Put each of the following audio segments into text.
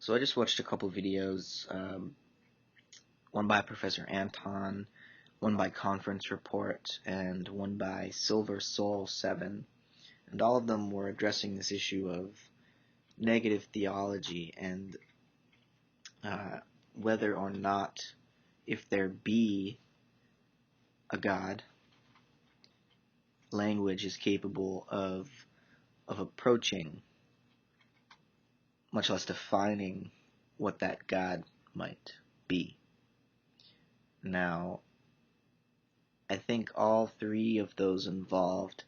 So I just watched a couple videos, one by Professor Anton, one by Conference Report, and one by Silver Soul 7, and all of them were addressing this issue of negative theology and whether or not, if there be a God, language is capable of approaching, much less defining, what that God might be. Now, I think all three of those involved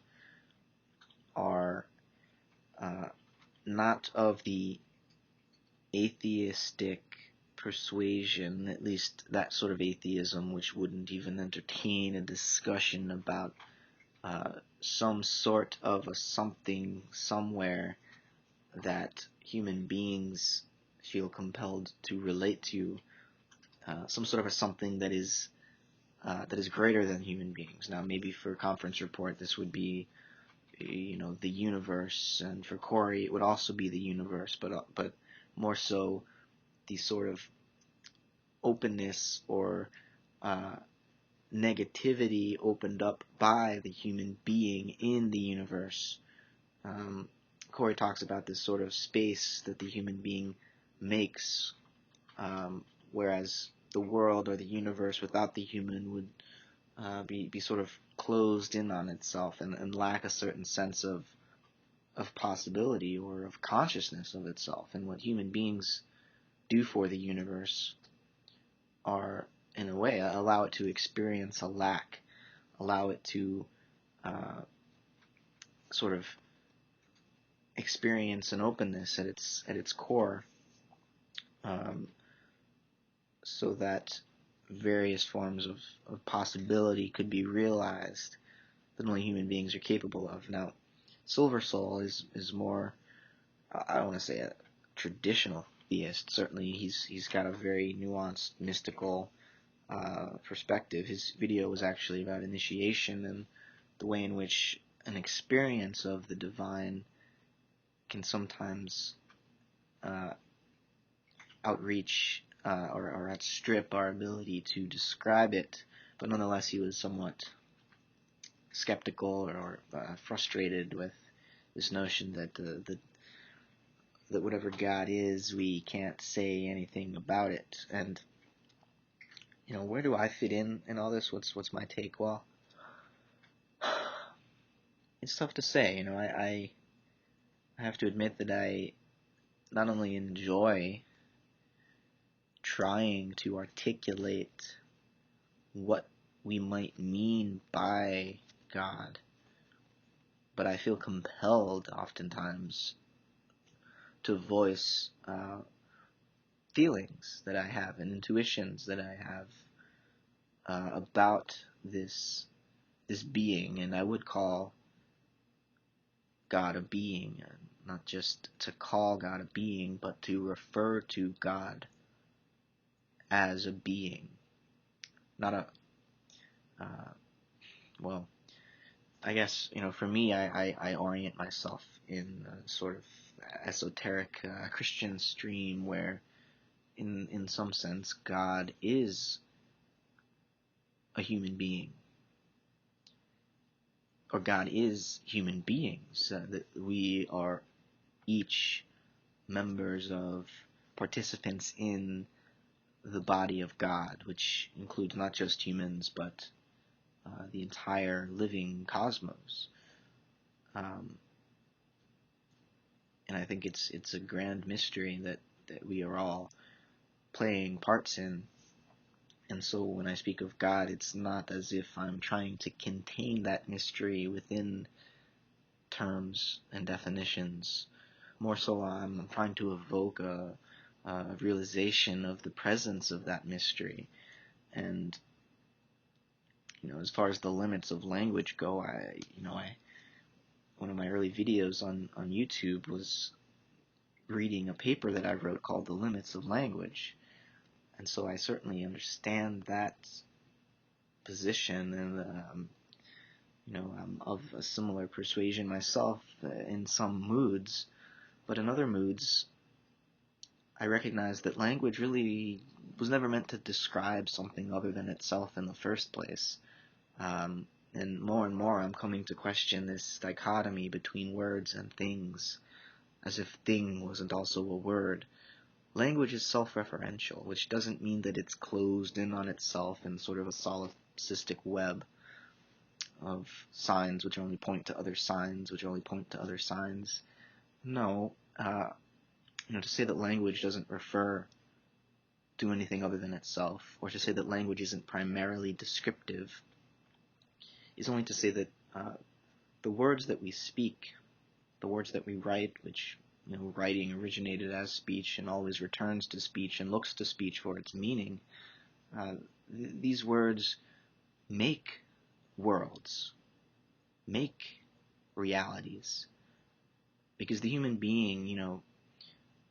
are not of the atheistic persuasion, at least that sort of atheism which wouldn't even entertain a discussion about some sort of a something somewhere that human beings feel compelled to relate to, some sort of a something that is greater than human beings. Now, maybe for Conference Report, this would be, the universe, and for Corey, it would also be the universe, but more so the sort of openness or negativity opened up by the human being in the universe. Corey talks about this sort of space that the human being makes, whereas the world or the universe without the human would be sort of closed in on itself and lack a certain sense of possibility or of consciousness of itself. And what human beings do for the universe are, in a way, allow it to experience a lack, allow it to sort of experience an openness at its core, so that various forms of possibility could be realized that only human beings are capable of. Now, Silver Soul is more, I don't want to say a traditional theist. Certainly he's got a very nuanced, mystical perspective. His video was actually about initiation and the way in which an experience of the divine can sometimes outreach or outstrip our ability to describe it, but nonetheless he was somewhat skeptical or frustrated with this notion that that whatever God is, we can't say anything about it. And where do I fit in all this? What's my take? Well, it's tough to say. I have to admit that I not only enjoy trying to articulate what we might mean by God, but I feel compelled oftentimes to voice feelings that I have and intuitions that I have about this being. And I would call God a being, not just to call God a being, but to refer to God as a being, not a well, I guess, for me, I orient myself in a sort of esoteric Christian stream where, in some sense, God is a human being, or God is human beings, that we are each members of, participants in the body of God, which includes not just humans, but the entire living cosmos. And I think it's a grand mystery that we are all playing parts in. And so when I speak of God, it's not as if I'm trying to contain that mystery within terms and definitions. More so, I'm trying to evoke a realization of the presence of that mystery. And as far as the limits of language go, one of my early videos on YouTube was reading a paper that I wrote called The Limits of Language. And so I certainly understand that position, and I'm of a similar persuasion myself in some moods, but in other moods I recognize that language really was never meant to describe something other than itself in the first place. And more I'm coming to question this dichotomy between words and things, as if thing wasn't also a word. Language is self-referential, which doesn't mean that it's closed in on itself in sort of a solipsistic web of signs which only point to other signs, which only point to other signs. No, to say that language doesn't refer to anything other than itself, or to say that language isn't primarily descriptive, is only to say that the words that we speak, the words that we write, which writing originated as speech and always returns to speech and looks to speech for its meaning, these words make worlds, make realities. Because the human being,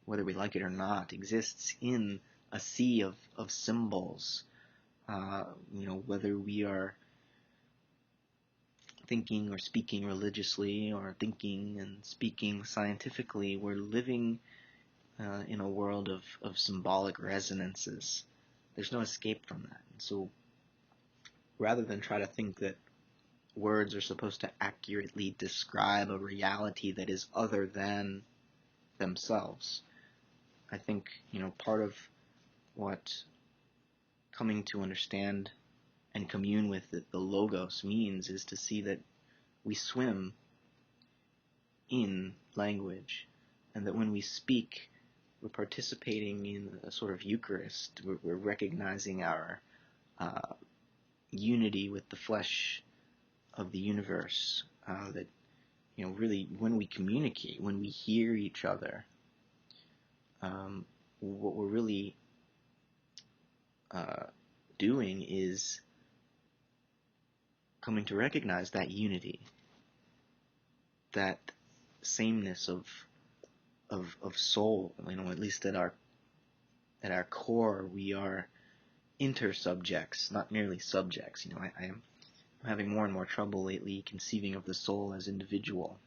whether we like it or not, exists in a sea of symbols. Whether we are thinking or speaking religiously or thinking and speaking scientifically, we're living in a world of symbolic resonances. There's no escape from that. So rather than try to think that words are supposed to accurately describe a reality that is other than themselves, I think, part of what coming to understand and commune with the Logos means is to see that we swim in language, and that when we speak, we're participating in a sort of Eucharist. We're recognizing our unity with the flesh of the universe. That really, when we communicate, when we hear each other, what we're really doing is coming to recognize that unity, that sameness of soul. At least at our core, we are intersubjects, not merely subjects. I'm having more and more trouble lately conceiving of the soul as individual.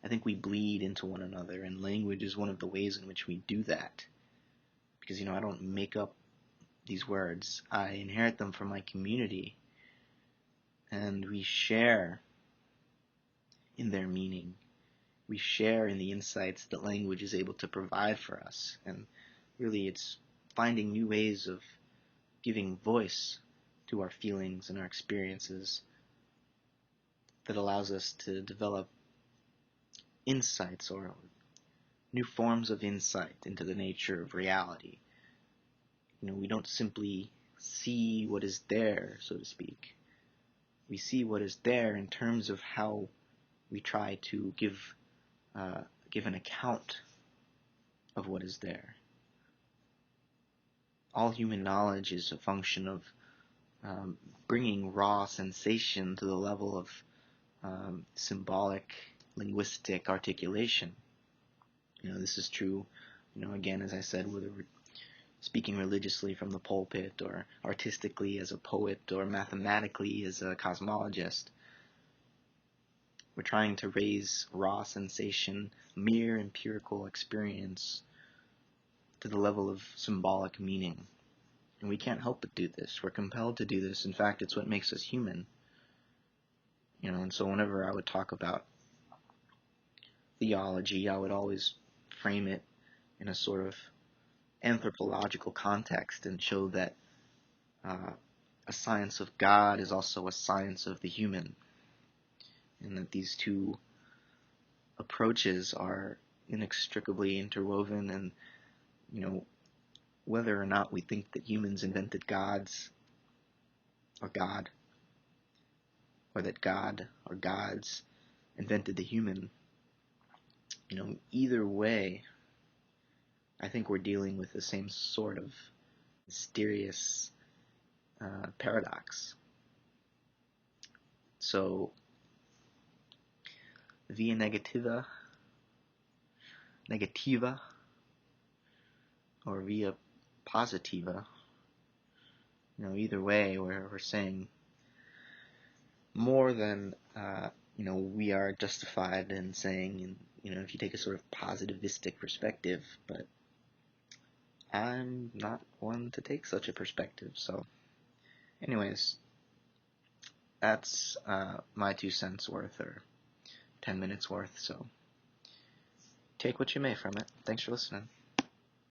I think we bleed into one another, and language is one of the ways in which we do that. Because, I don't make up these words. I inherit them from my community, and we share in their meaning. We share in the insights that language is able to provide for us. And really, it's finding new ways of giving voice to our feelings and our experiences that allows us to develop insights or new forms of insight into the nature of reality. We don't simply see what is there, so to speak. We see what is there in terms of how we try to give an account of what is there. All human knowledge is a function of bringing raw sensation to the level of symbolic, linguistic articulation. This is true, again, as I said, whether we're speaking religiously from the pulpit, or artistically as a poet, or mathematically as a cosmologist. We're trying to raise raw sensation, mere empirical experience, to the level of symbolic meaning. And we can't help but do this. We're compelled to do this. In fact, it's what makes us human. And so whenever I would talk about theology, I would always frame it in a sort of anthropological context and show that a science of God is also a science of the human, and that these two approaches are inextricably interwoven. And whether or not we think that humans invented gods or God, or that God or gods invented the human, either way, I think we're dealing with the same sort of mysterious paradox. So, via negativa, or via positiva, either way, we're saying more than we are justified in saying, if you take a sort of positivistic perspective, but I'm not one to take such a perspective. So, anyways, that's my 2 cents worth, or 10 minutes worth. So, take what you may from it. Thanks for listening.